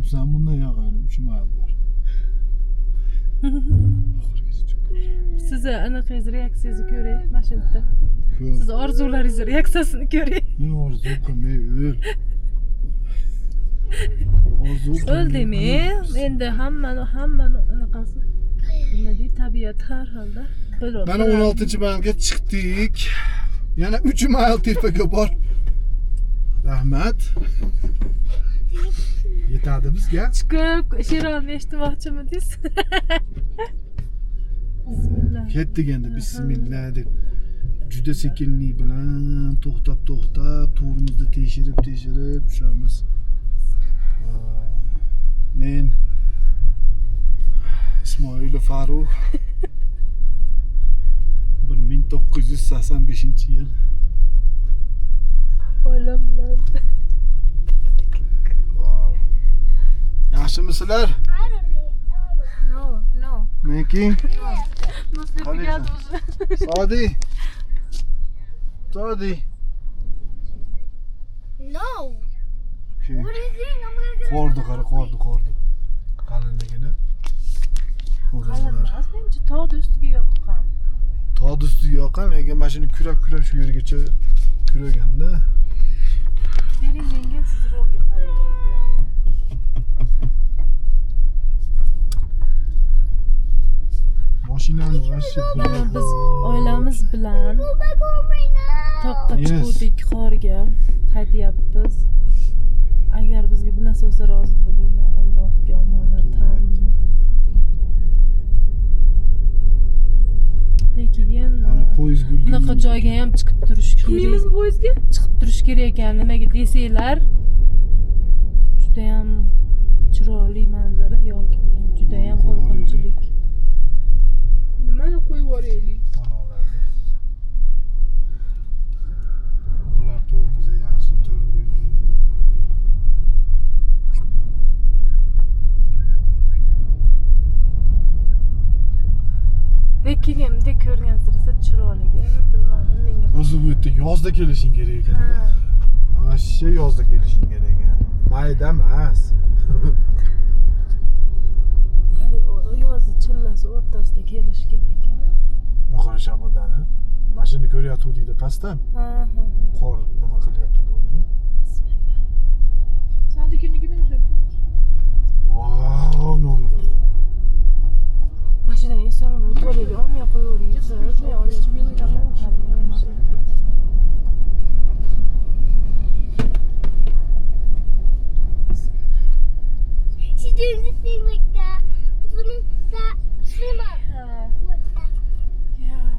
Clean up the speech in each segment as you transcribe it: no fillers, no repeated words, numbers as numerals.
Yapsam bundan yağaylı 3 mayal var. Size anaqangiz reaksiyangizni ko'ray mashinada. Siz orzularingizni reaksiyasini ko'ray. Ne orzu qilmay o'l. O'ldimi? Endi hammani anaqasi nima deydi, tabiat har holda. Mana 16-mayalga chiqdik. Yana 3 mayal tepaga bor. Rahmat. Yetadi bizga. Chiqib Sherolni eshitmoqchimisiz? Bismillah. Ketdik endi bismillah deb. Juda sekinlik bilan to'xtab to'g'rimizni tekshirib tushamiz. Men Ismoil Farruh 1985-yil. Oilam bilan. Wow. Yaxshimisizlar? No. Making? Nasıl Sadi. No. Okay. What is it? I'm gonna get Qordi qara, qordi. Qalinligini. Qalinmas, menimcha tog' ustiga yoqqan. Tog' ustiga yoqqan, lekin mashina kurab shu yergacha kuraganda. Bering menga, siz rolga qarang. Mashinani vashi Mana biz oilamiz bilan go back home right now. toqqa Yes. chiqdik, qorga qaytyapmiz. Agar bizga bu narsa bo'lsa rozi bo'linglar, Allohga omonatan. Lekin Mana poyezd bunaqa joyga ham chiqib turish kerak. Chiqmaymizmi poyezdga? Chiqib turish kerak ekan. Nimaga desanglar, juda ham chiroyli manzara yoki juda ham qo'rqinchlik. Nimani qo'yib yuboraylik? Bular to'g'rimizga yaxshi turib Lekin endi ko'rgansirsa chiroyligi, bilmadim menga. o'zi bu yerda yozda kelishing kerak ekan. Mana shu yozda kelishing kerak ekan. Mayda emas. Ya'ni yozni chillasi o'rtasida kelish kerak ekan. Muqara Shabodani. Mashina ko'ryapti pastdan. Ha. Qor nima qilyapti deydi. Sadece günlük gibi mi? Wow, no. Başından insanın tuvaleti olmaya koyuyoruz. Ne oluyor? She's doing this thing like that. That swimmer. What's that? Yeah.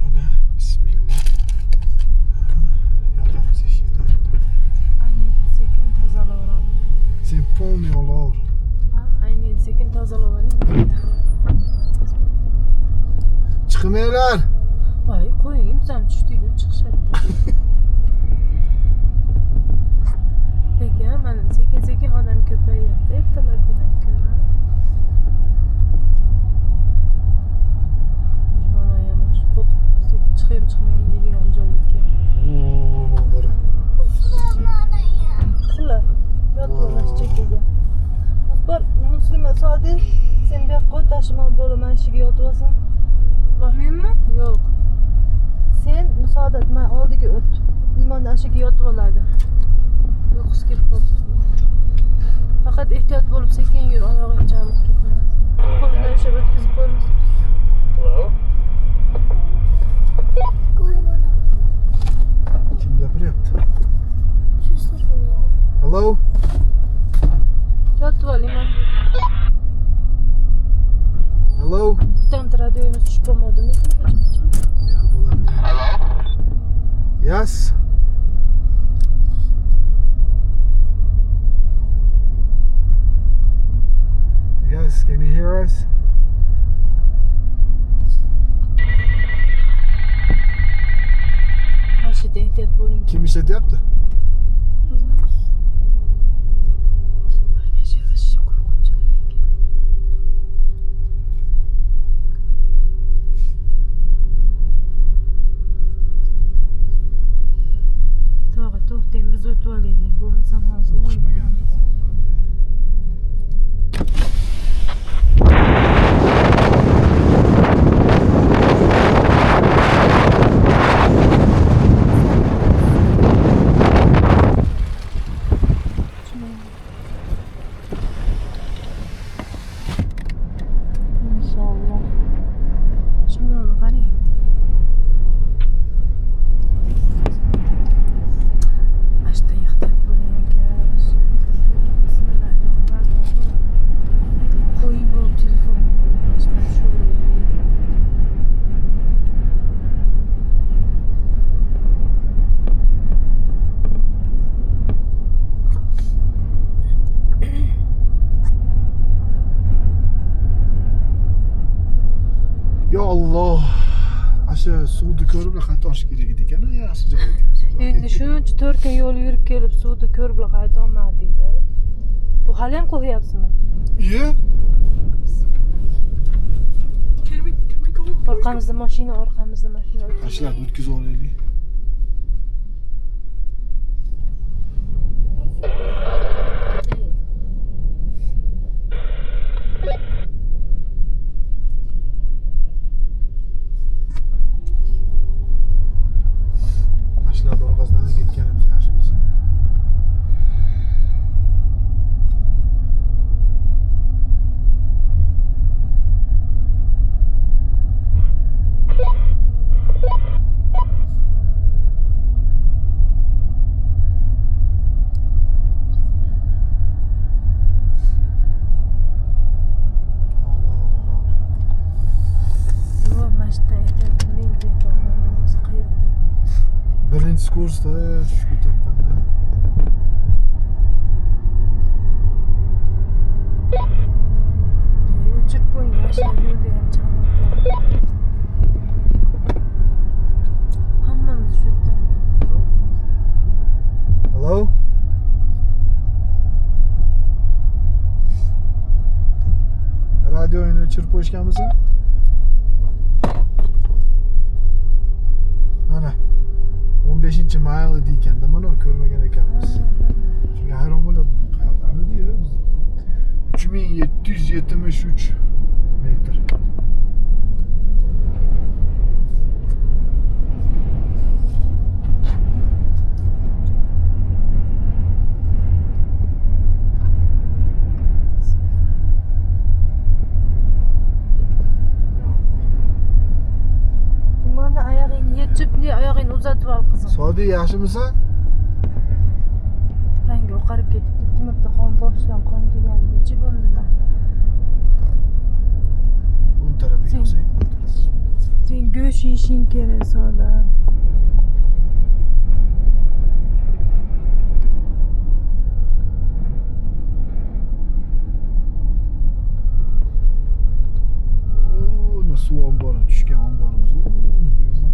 Mana bismillah. Yotamiz eshikda. Aynen sekin tozalaveramiz. Sen polni olaver. Aynen sekin tozalaveramiz. Chiqmanglar. Voy, qo'ying, imzam tushdi-ku chiqishadi. Lekin mana sekin odam ko'payyapti ertalardan ko'ra. Mana ham shu qo'rqib chiqmayman deydigan joy ekan. Oo, manzara. Uxla, yotib chekkaga. Bor, Muslima Sodi, sen bu yoqqa o't, tashimon bo'laman ishiga yotib olsan. Menmi? Yo'q. Sen Musodat, men oldiga o't. Imondan ishiga yotib oladi. Uyqusi kelib qoldi. Faqat ehtiyot bo'lib sekin yur, oyog'ing chamib ketmas. Qo'ldan ushlab o'tkazib qo'ymas. Kim gapiryapti? Sister, hello. Hello? Yotib ol, Imon. Hello? Bitta radiomiz tushib qolmadimi? Ya bo'ladi. Hello? Yes. Yes, can you hear us? ketyapti. To'xtang, biz o'tib olaylik. Bo'lmasam hozir O'qishmagandi. inshaalloh. Shimonni qarang. Mashta yiqitib bo'layotgan. Bismillahirrohmanirrohim. Qo'ying bu telefonni. Mashta sho'laylik. Ya Allah. Asha suvni ko'rib qayta olish kerak edi ekan, yaxshi joy ekan. Endi shuncha 4 kun yo'l yurib kelib suvni ko'rib qayta olmadingda. Bu hali ham qo'yapsizmi? Iya. Orqamizda mashina. Ashlarni o'tkazib olaylik. Ashlarni orqasidan ketganimiz yaxshi biz. Yo'q, mashta ekan. Men deb qayerda? Birinchi kursda tushib ketyapman. O'chirib qo'ying, yashab yo'lda ham chalg'ib. Hammamiz shu yerdan. Hello? Radioyni o'chirib qo'yishganmiz? Mana 15-mayl edi ekanda, mana ko'rmagan ekanmiz. Shunga hayron bo'ladim. Qayerdan edi biz? 3773 metr. Mana oyog'ingni yechibli, oyog'ingni uzatib ol qizim. Sodi yaxshimisan? Rangi oqarib ketibdi. Kimda qon boshidan qon kelgan nechib undida. O'ng tarafga yosang. Sen go'sht yeyishing kerak Sodan. O, suv ombori tushgan omborimiz. Uni ko'rsan?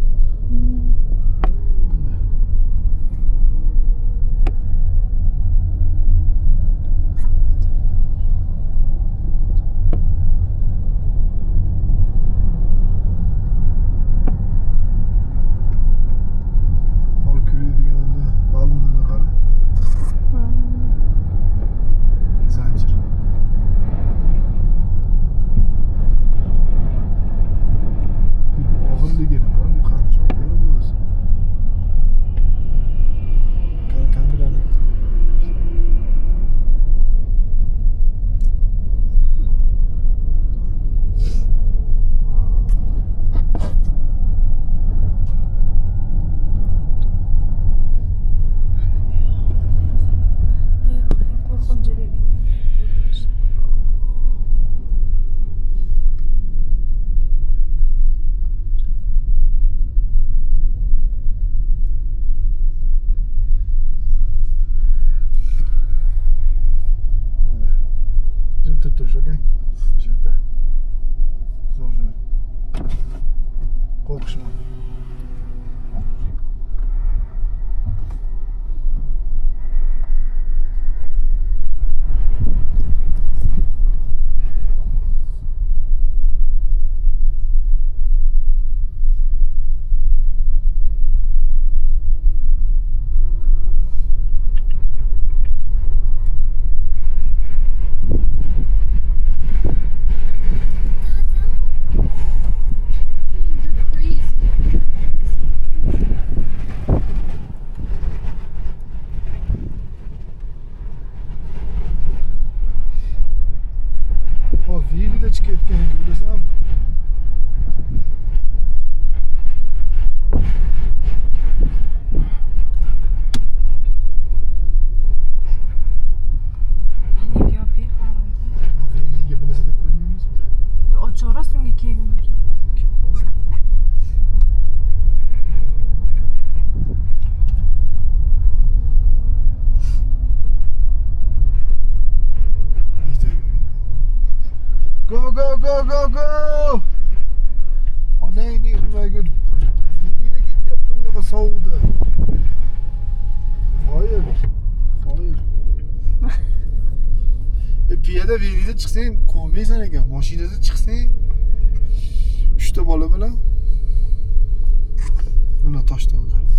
go. Onang nima ko'rib? Yine ketyapti unaqa sovuqda. Hayır. Piyada verida chiqsang ko'rmaysan ekan, mashinada chiqsang 3 ta bola bilan mana toshdan qara.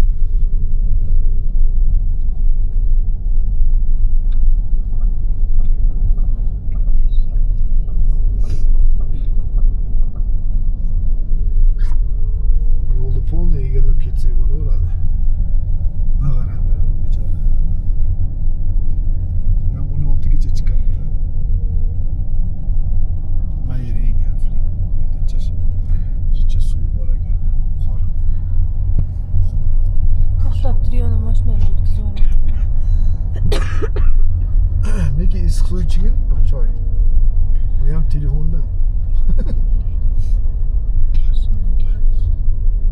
Yo'lda polni egallab ketsak bo'laveradi. Va qarang, bechora. Men 16 gacha chiqadi. Mayring haflik. Kecha suv bor ekan. Qor. To'xtab turgan mashinani o'tkazib yuboradi. Nega issiq suv ichgin? Choy. Bu ham telefonda.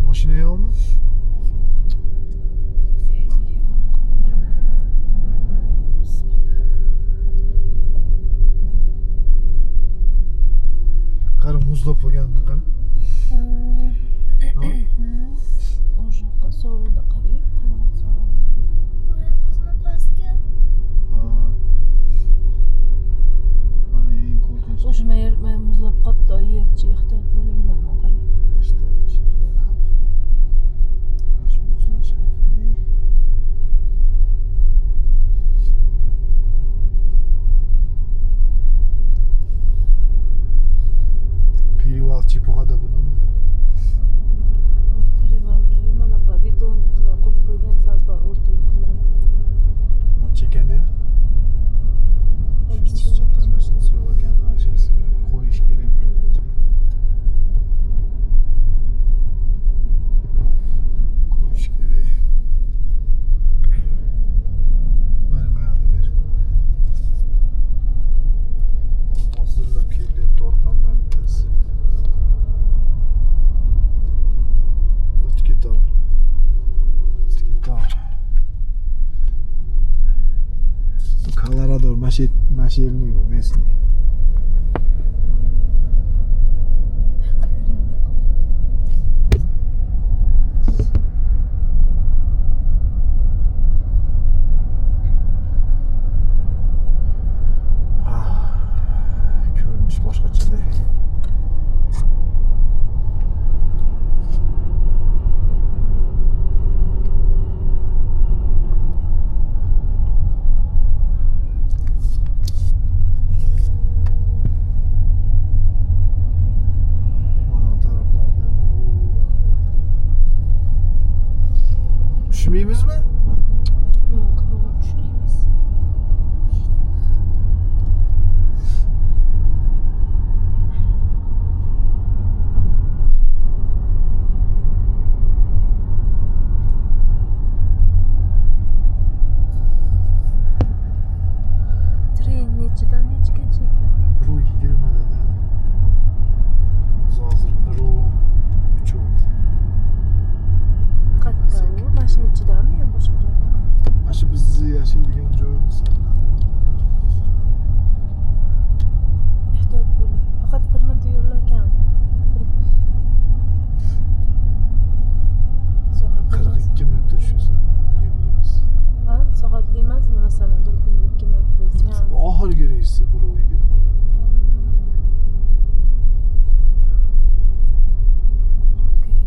Mashina yo'qmi? Qara muzlab qo'yganini qara. O'shoqqa sovuqda qarang, qanaqa sovuq. Oraya pastga. Mana eng qo'rqinch. O'sha yer muzlab qolibdi, yerchi ehtiyot bo'ling mana qarang. İşte şimdi hafifli. Başımızla şerifli. Perival çipuğa da bunun mu? Perivalga mana bu betonlar qo'yib qo'ygan salpar o'rtalar. O çekeni. Şu çatlamasını sıvırken aşağısı koyuş gerek biraz. Koyuş gerek. Vermeyeli bir. Hazırla kirli torkandan bitmez. Etiketar. Colorado mashelni bu местный. Ko'rinish boshqacha değil. Düşmeyiz mi? Yo'q, havo tushmaymiz. Tren nechidan nechgacha ekan? 1:20 dedi. Biz hozir 1:03 oldu. Qayerda u? Mashina ichidami yo boshqa joyda? Aşı biz yashaydigan joyimiz sanadi. Ehtiyot bo'ling. Faqat bir marta yurilarkan. Soatli emas. 42 minutda tushasan. Bilmaymiz. Ha, soatli emasmi masalan bir kunda 2 marta seans? Oxirgi reysi 1:20. Okey.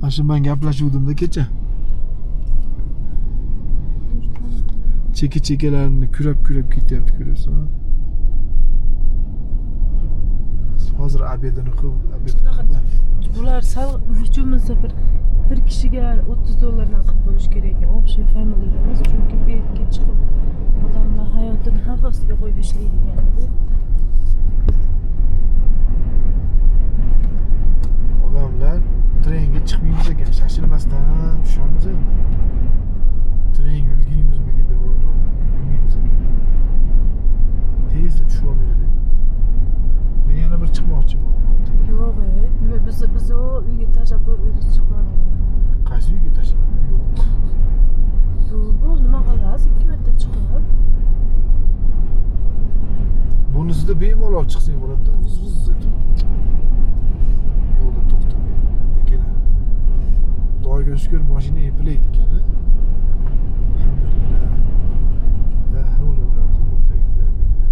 Mana shu men gaplashuvdimda kecha. Cheki-chekalarini kurab ketyapti, ko'ryapsan. Hozir obedini Bular sal hujumimizda bir kishiga $30 dan qilib qo'yish kerak ekan. Общий family emas, chunki bu yerga chiqib odamlar hayotini xavf ostiga qo'yib ishlaydigan. Odamlar trenga chiqmaymiz ekan, shashilmasdan tushamiz endi. Tren yurgimizmi deb o'ylaymiz ekan. Tezda tushib olmaylik. Men yana bir chiqmoqchiman. Yo'q, biz o uyga tashlab o'zi chiqmadik. Qaysi uyga tashlab? Yo'q. Yo'q, bu nima qilasiz? 2 marta chiqib. Bunisida bemalol chiqsang bo'ladi-da, vuz etib. Yo'lda to'xtamay. Lekin Xudoga shukr, mashina eplaydi ekan. Alhamdulillah. La havla va la quwwata illa billah.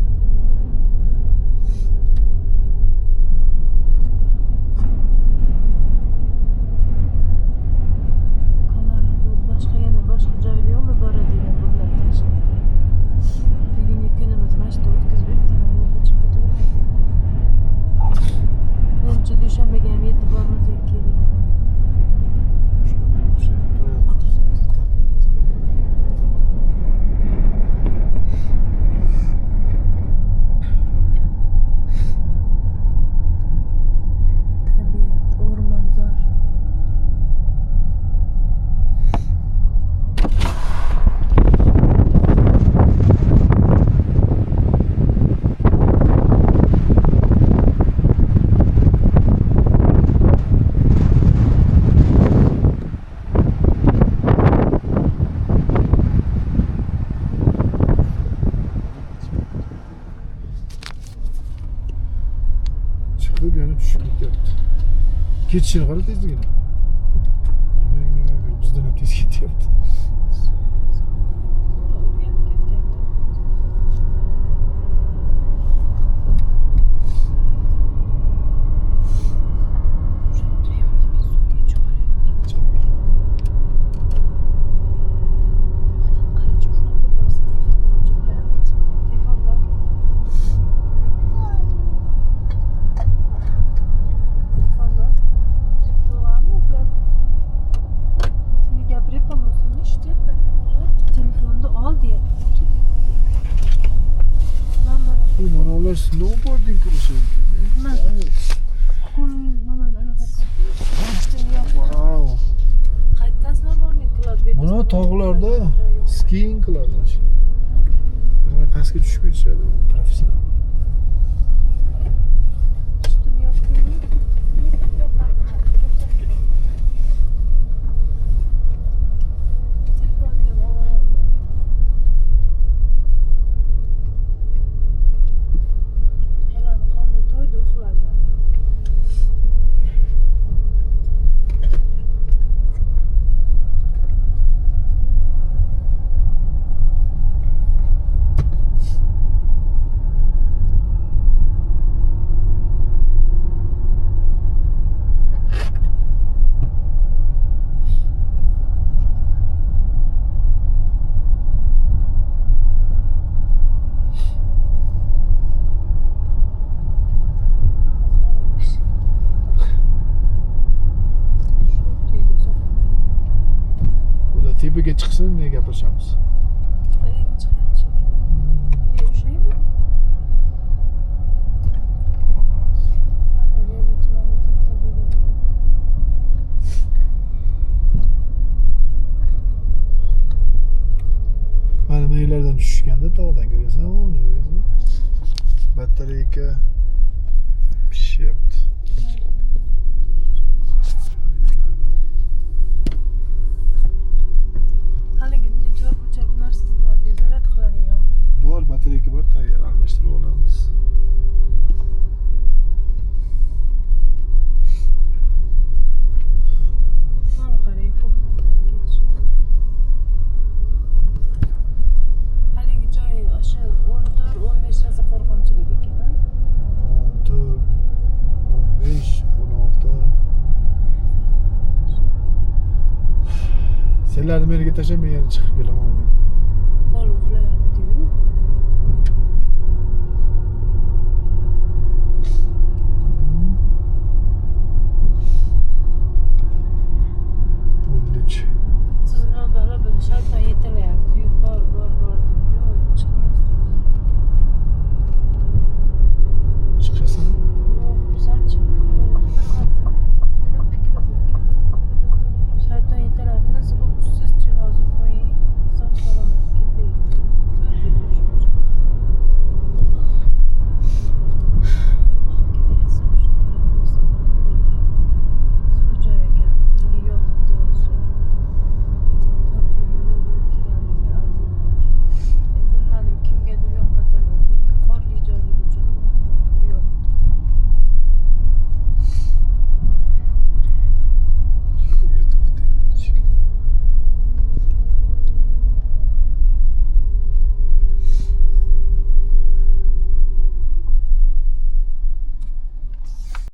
Boshqa joyda yo'qmi boradigan bundan tashqari? Bugungi kunimiz mashta o'tkazibdi. Menimcha dushanbaga ham yetib bormasak kerak. Tabiat, o'rmon zor. Chiqib yana tushib ketyapti. Ketishini qara tezligini. Bizdan ham tez ketyapti. Ular snowboarding qilishadi. Wow. Qayerdan snowboarding qiladi? Mana tog'larda skiing qiladi. Mana pastga tushib ketishadi professional. Tepaga chiqsin, ne gaplashamiz? Qayerga chiqyapti? Ushlaymi? Mana bu yerlardan tushishganda tog'dan ko'rasan, uni o'zi. Batareyka pishyapti. Bor, batareyka bor, tayyor almashtirib olamiz. Mana qarang, haligi joy o'sha 14-15 rosa qo'rqinchlik ekan. 14, 15, 16. Senlarni meniga tashlab, men yana chiqib kelaman.